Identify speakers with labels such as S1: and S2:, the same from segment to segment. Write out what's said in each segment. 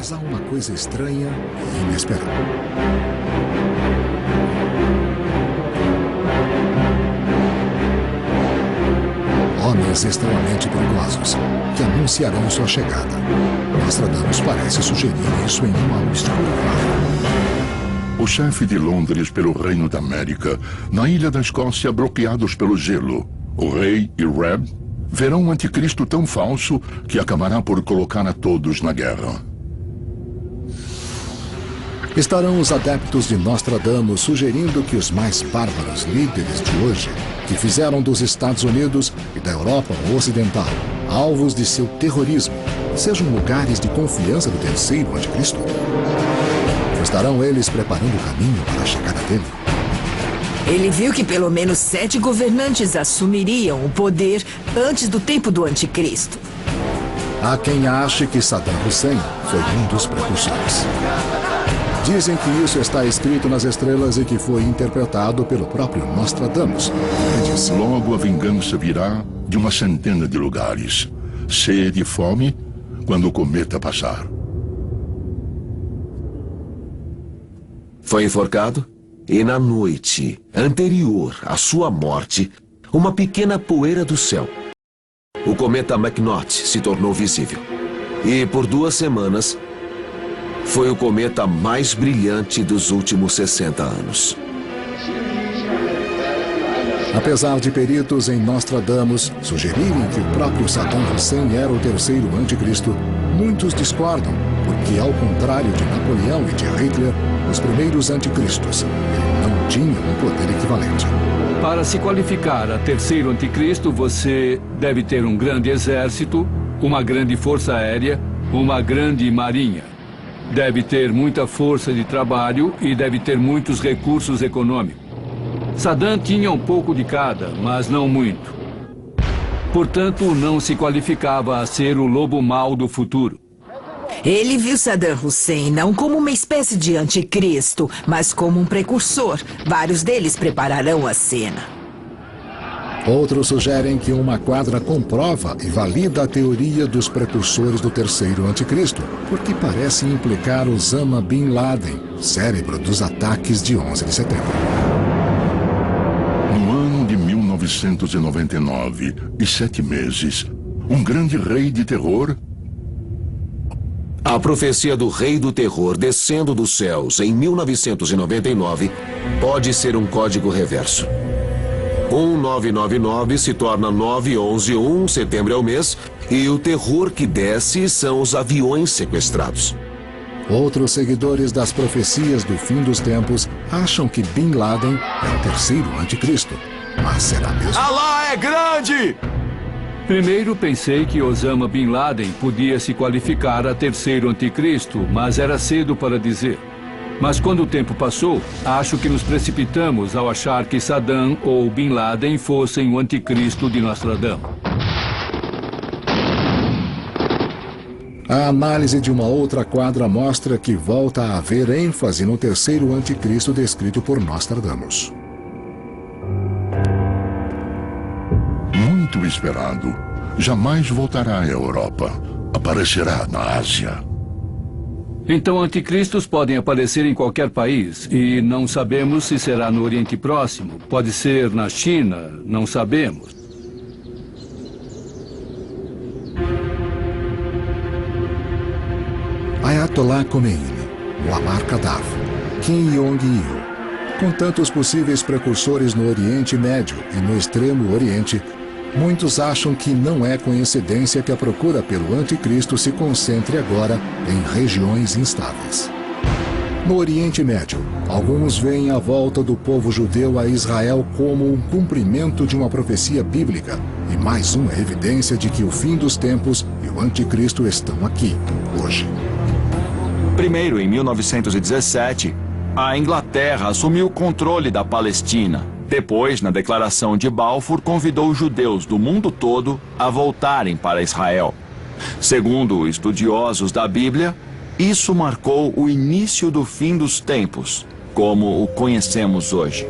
S1: Mas há uma coisa estranha e inesperada. Homens extremamente perigosos que anunciarão sua chegada. Nostradamus parece sugerir isso em um mau escuro.
S2: O chefe de Londres pelo Reino da América, na ilha da Escócia, bloqueados pelo gelo. O rei e Reb verão um anticristo tão falso que acabará por colocar a todos na guerra.
S1: Estarão os adeptos de Nostradamus sugerindo que os mais bárbaros líderes de hoje, que fizeram dos Estados Unidos e da Europa Ocidental alvos de seu terrorismo, sejam lugares de confiança do terceiro anticristo? Estarão eles preparando o caminho para a chegada dele?
S3: Ele viu que pelo menos 7 governantes assumiriam o poder antes do tempo do anticristo.
S1: Há quem ache que Saddam Hussein foi um dos precursores. Dizem que isso está escrito nas estrelas e que foi interpretado pelo próprio Nostradamus. Ele disse:
S2: Logo a vingança virá de uma centena de lugares. Sede e fome quando o cometa passar.
S4: Foi enforcado e na noite anterior à sua morte, uma pequena poeira do céu. O cometa McNaught se tornou visível. E por 2 semanas, foi o cometa mais brilhante dos últimos 60 anos.
S1: Apesar de peritos em Nostradamus sugerirem que o próprio Saddam Hussein era o terceiro anticristo, muitos discordam, porque ao contrário de Napoleão e de Hitler, os primeiros anticristos, ele não tinha um poder equivalente.
S5: Para se qualificar a terceiro anticristo, você deve ter um grande exército, uma grande força aérea, uma grande marinha. Deve ter muita força de trabalho e deve ter muitos recursos econômicos. Saddam tinha um pouco de cada, mas não muito. Portanto, não se qualificava a ser o lobo mau do futuro.
S3: Ele viu Saddam Hussein não como uma espécie de anticristo, mas como um precursor. Vários deles prepararão a cena.
S1: Outros sugerem que uma quadra comprova e valida a teoria dos precursores do terceiro anticristo, porque parece implicar Osama Bin Laden, cérebro dos ataques de 11 de setembro.
S2: No ano de 1999 e 7 meses, um grande rei de terror...
S4: A profecia do rei do terror descendo dos céus em 1999 pode ser um código reverso. 1999 se torna 9111, setembro é o mês, e o terror que desce são os aviões sequestrados.
S1: Outros seguidores das profecias do fim dos tempos acham que Bin Laden é o terceiro anticristo. Mas será mesmo?
S6: Alá é grande!
S5: Primeiro pensei que Osama Bin Laden podia se qualificar a terceiro anticristo, mas era cedo para dizer. Mas quando o tempo passou, acho que nos precipitamos ao achar que Saddam ou Bin Laden fossem o anticristo de Nostradamus.
S1: A análise de uma outra quadra mostra que volta a haver ênfase no terceiro anticristo descrito por Nostradamus.
S2: Muito esperado, jamais voltará à Europa. Aparecerá na Ásia.
S5: Então anticristos podem aparecer em qualquer país e não sabemos se será no Oriente Próximo. Pode ser na China, não sabemos.
S1: Ayatollah Khomeini, Muammar Gaddafi, Kim Jong-il. Com tantos possíveis precursores no Oriente Médio e no Extremo Oriente, muitos acham que não é coincidência que a procura pelo anticristo se concentre agora em regiões instáveis. No Oriente Médio, alguns veem a volta do povo judeu a Israel como um cumprimento de uma profecia bíblica e mais uma evidência de que o fim dos tempos e o anticristo estão aqui, hoje.
S6: Primeiro, em 1917, a Inglaterra assumiu o controle da Palestina. Depois, na Declaração de Balfour, convidou os judeus do mundo todo a voltarem para Israel. Segundo estudiosos da Bíblia, isso marcou o início do fim dos tempos, como o conhecemos hoje.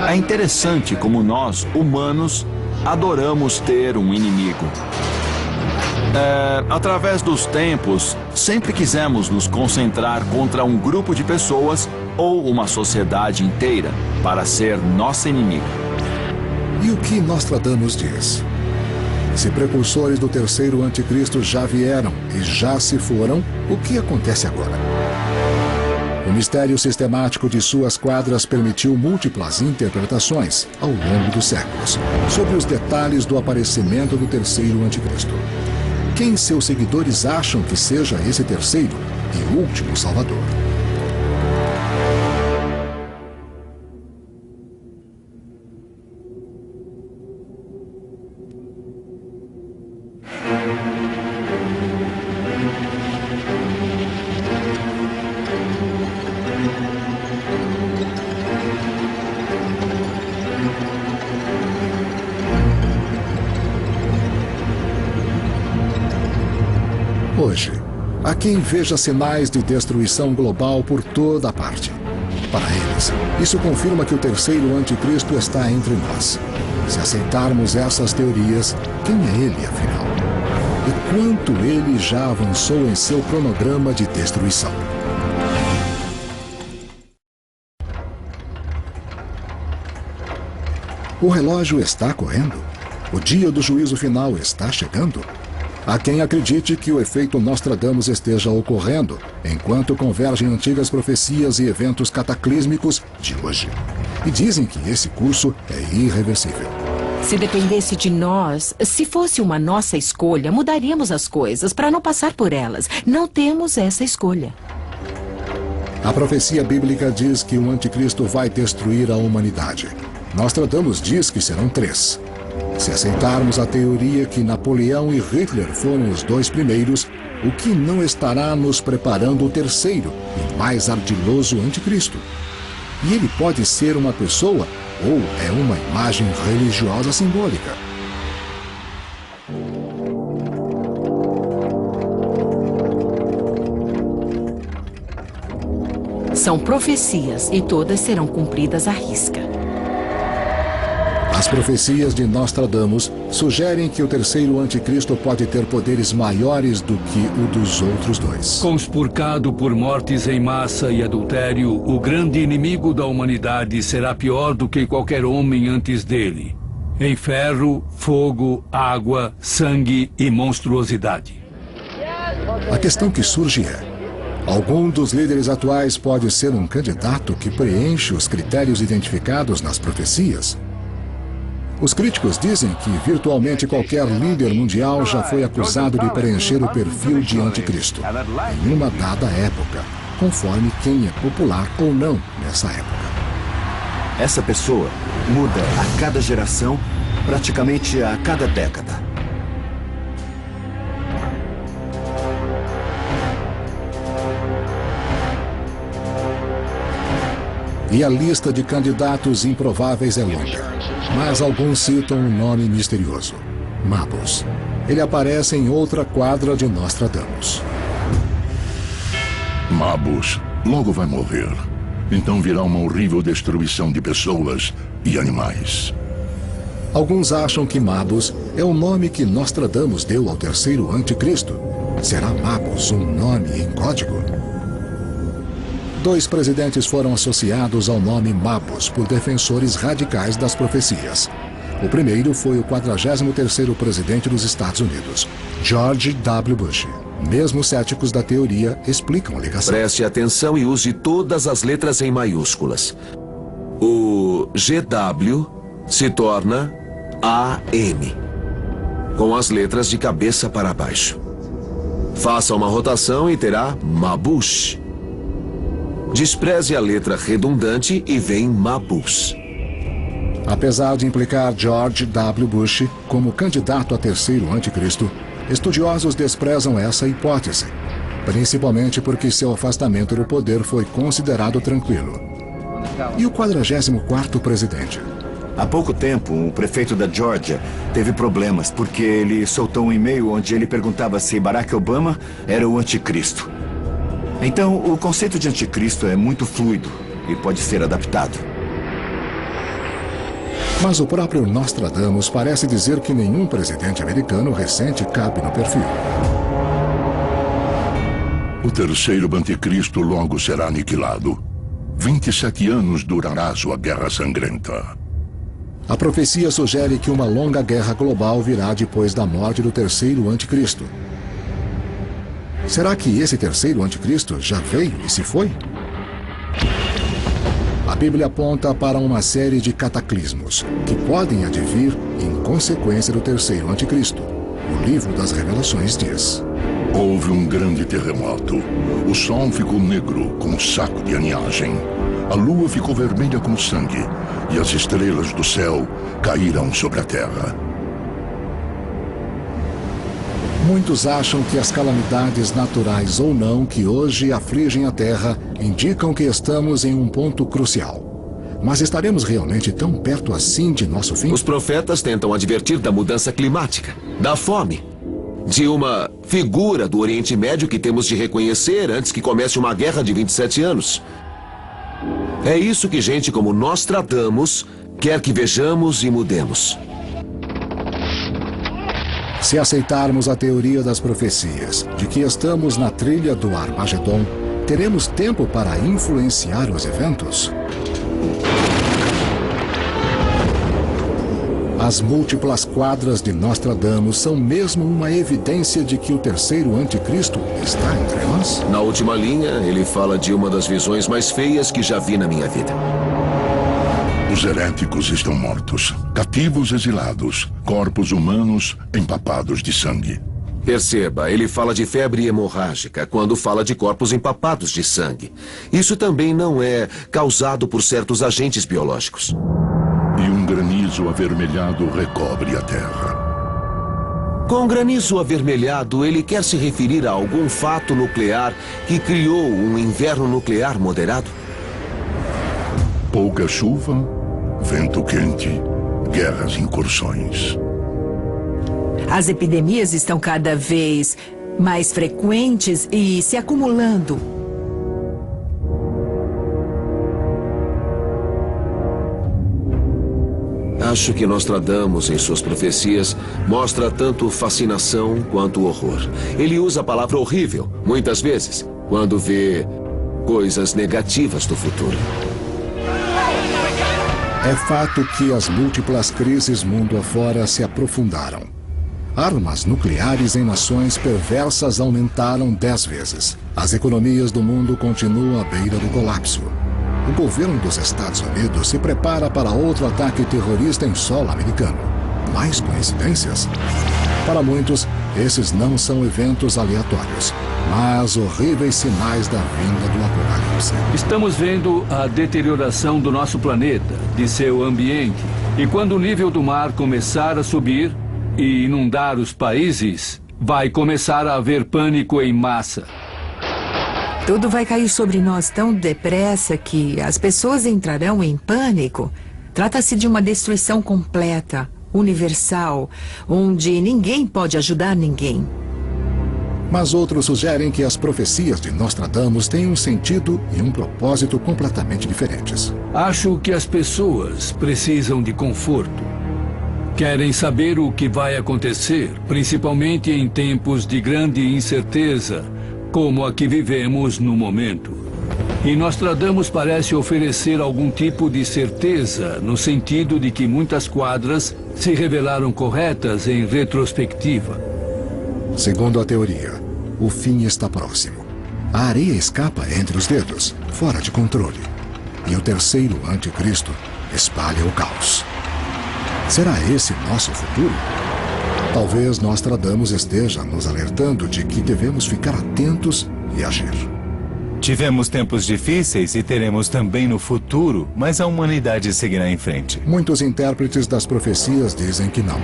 S6: É interessante como nós, humanos, adoramos ter um inimigo. Através dos tempos, sempre quisemos nos concentrar contra um grupo de pessoas ou uma sociedade inteira para ser nossa inimiga.
S1: E o que Nostradamus diz? Se precursores do terceiro anticristo já vieram e já se foram, o que acontece agora? O mistério sistemático de suas quadras permitiu múltiplas interpretações ao longo dos séculos sobre os detalhes do aparecimento do terceiro anticristo. Quem seus seguidores acham que seja esse terceiro e último Salvador? Hoje, há quem veja sinais de destruição global por toda parte. Para eles, isso confirma que o terceiro anticristo está entre nós. Se aceitarmos essas teorias, quem é ele, afinal? E quanto ele já avançou em seu cronograma de destruição? O relógio está correndo? O dia do juízo final está chegando? Há quem acredite que o efeito Nostradamus esteja ocorrendo, enquanto convergem antigas profecias e eventos cataclísmicos de hoje. E dizem que esse curso é irreversível.
S7: Se dependesse de nós, se fosse uma nossa escolha, mudaríamos as coisas para não passar por elas. Não temos essa escolha.
S1: A profecia bíblica diz que o anticristo vai destruir a humanidade. Nostradamus diz que serão 3. Se aceitarmos a teoria que Napoleão e Hitler foram os 2 primeiros, o que não estará nos preparando o terceiro e mais ardiloso anticristo? E ele pode ser uma pessoa ou é uma imagem religiosa simbólica?
S7: São profecias e todas serão cumpridas à risca.
S1: As profecias de Nostradamus sugerem que o terceiro anticristo pode ter poderes maiores do que o dos outros 2.
S5: Conspurcado por mortes em massa e adultério, o grande inimigo da humanidade será pior do que qualquer homem antes dele. Em ferro, fogo, água, sangue e monstruosidade.
S1: A questão que surge é: algum dos líderes atuais pode ser um candidato que preenche os critérios identificados nas profecias? Os críticos dizem que virtualmente qualquer líder mundial já foi acusado de preencher o perfil de anticristo em uma dada época, conforme quem é popular ou não nessa época.
S8: Essa pessoa muda a cada geração, praticamente a cada década.
S1: E a lista de candidatos improváveis é longa, mas alguns citam um nome misterioso: Mabus. Ele aparece em outra quadra de Nostradamus.
S2: Mabus logo vai morrer. Então virá uma horrível destruição de pessoas e animais.
S1: Alguns acham que Mabus é o nome que Nostradamus deu ao terceiro anticristo. Será Mabus um nome em código? 2 presidentes foram associados ao nome Mabus por defensores radicais das profecias. O primeiro foi o 43º presidente dos Estados Unidos, George W. Bush. Mesmo céticos da teoria explicam a ligação.
S4: Preste atenção e use todas as letras em maiúsculas. O GW se torna AM, com as letras de cabeça para baixo. Faça uma rotação e terá Mabush. Despreze a letra redundante e vem Mabus.
S1: Apesar de implicar George W. Bush como candidato a terceiro anticristo, estudiosos desprezam essa hipótese, principalmente porque seu afastamento do poder foi considerado tranquilo. E o 44º presidente?
S8: Há pouco tempo, o prefeito da Geórgia teve problemas porque ele soltou um e-mail onde ele perguntava se Barack Obama era o anticristo. Então, o conceito de anticristo é muito fluido e pode ser adaptado.
S1: Mas o próprio Nostradamus parece dizer que nenhum presidente americano recente cabe no perfil.
S2: O terceiro anticristo logo será aniquilado. 27 anos durará sua guerra sangrenta.
S1: A profecia sugere que uma longa guerra global virá depois da morte do terceiro anticristo. Será que esse terceiro anticristo já veio e se foi? A Bíblia aponta para uma série de cataclismos que podem advir em consequência do terceiro anticristo. O livro das Revelações diz:
S2: Houve um grande terremoto. O sol ficou negro como um saco de aninhagem. A lua ficou vermelha como sangue. E as estrelas do céu caíram sobre a terra.
S1: Muitos acham que as calamidades naturais ou não que hoje afligem a Terra indicam que estamos em um ponto crucial. Mas estaremos realmente tão perto assim de nosso fim?
S4: Os profetas tentam advertir da mudança climática, da fome, de uma figura do Oriente Médio que temos de reconhecer antes que comece uma guerra de 27 anos. É isso que gente como Nostradamus quer que vejamos e mudemos.
S1: Se aceitarmos a teoria das profecias de que estamos na trilha do Armagedon, teremos tempo para influenciar os eventos? As múltiplas quadras de Nostradamus são mesmo uma evidência de que o terceiro anticristo está entre nós?
S4: Na última linha, ele fala de uma das visões mais feias que já vi na minha vida.
S2: Os heréticos estão mortos, cativos exilados, corpos humanos empapados de sangue.
S4: Perceba, ele fala de febre hemorrágica quando fala de corpos empapados de sangue. Isso também não é causado por certos agentes biológicos.
S2: E um granizo avermelhado recobre a terra.
S4: Com granizo avermelhado, ele quer se referir a algum fato nuclear que criou um inverno nuclear moderado?
S2: Pouca chuva, vento quente, guerras e incursões.
S3: As epidemias estão cada vez mais frequentes e se acumulando.
S4: Acho que Nostradamus, em suas profecias, mostra tanto fascinação quanto horror. Ele usa a palavra horrível, muitas vezes, quando vê coisas negativas do futuro.
S1: É fato que as múltiplas crises mundo afora se aprofundaram. Armas nucleares em nações perversas aumentaram 10 vezes. As economias do mundo continuam à beira do colapso. O governo dos Estados Unidos se prepara para outro ataque terrorista em solo americano. Mais coincidências? Para muitos, esses não são eventos aleatórios, mas horríveis sinais da vinda do apocalipse.
S5: Estamos vendo a deterioração do nosso planeta, de seu ambiente. E quando o nível do mar começar a subir e inundar os países, vai começar a haver pânico em massa.
S3: Tudo vai cair sobre nós tão depressa que as pessoas entrarão em pânico. Trata-se de uma destruição completa, universal, onde ninguém pode ajudar ninguém.
S1: Mas outros sugerem que as profecias de Nostradamus têm um sentido e um propósito completamente diferentes.
S5: Acho que as pessoas precisam de conforto. Querem saber o que vai acontecer, principalmente em tempos de grande incerteza, como a que vivemos no momento. E Nostradamus parece oferecer algum tipo de certeza, no sentido de que muitas quadras se revelaram corretas em retrospectiva.
S1: Segundo a teoria, o fim está próximo. A areia escapa entre os dedos, fora de controle. E o terceiro anticristo espalha o caos. Será esse nosso futuro? Talvez Nostradamus esteja nos alertando de que devemos ficar atentos e agir.
S9: Tivemos tempos difíceis e teremos também no futuro, mas a humanidade seguirá em frente.
S1: Muitos intérpretes das profecias dizem que não,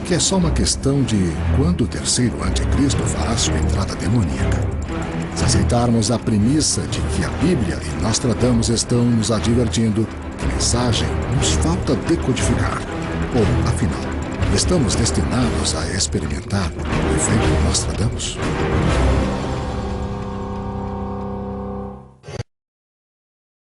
S1: que é só uma questão de quando o terceiro anticristo fará sua entrada demoníaca. Se aceitarmos a premissa de que a Bíblia e Nostradamus estão nos advertindo, que mensagem nos falta decodificar? Ou, afinal, estamos destinados a experimentar o efeito Nostradamus?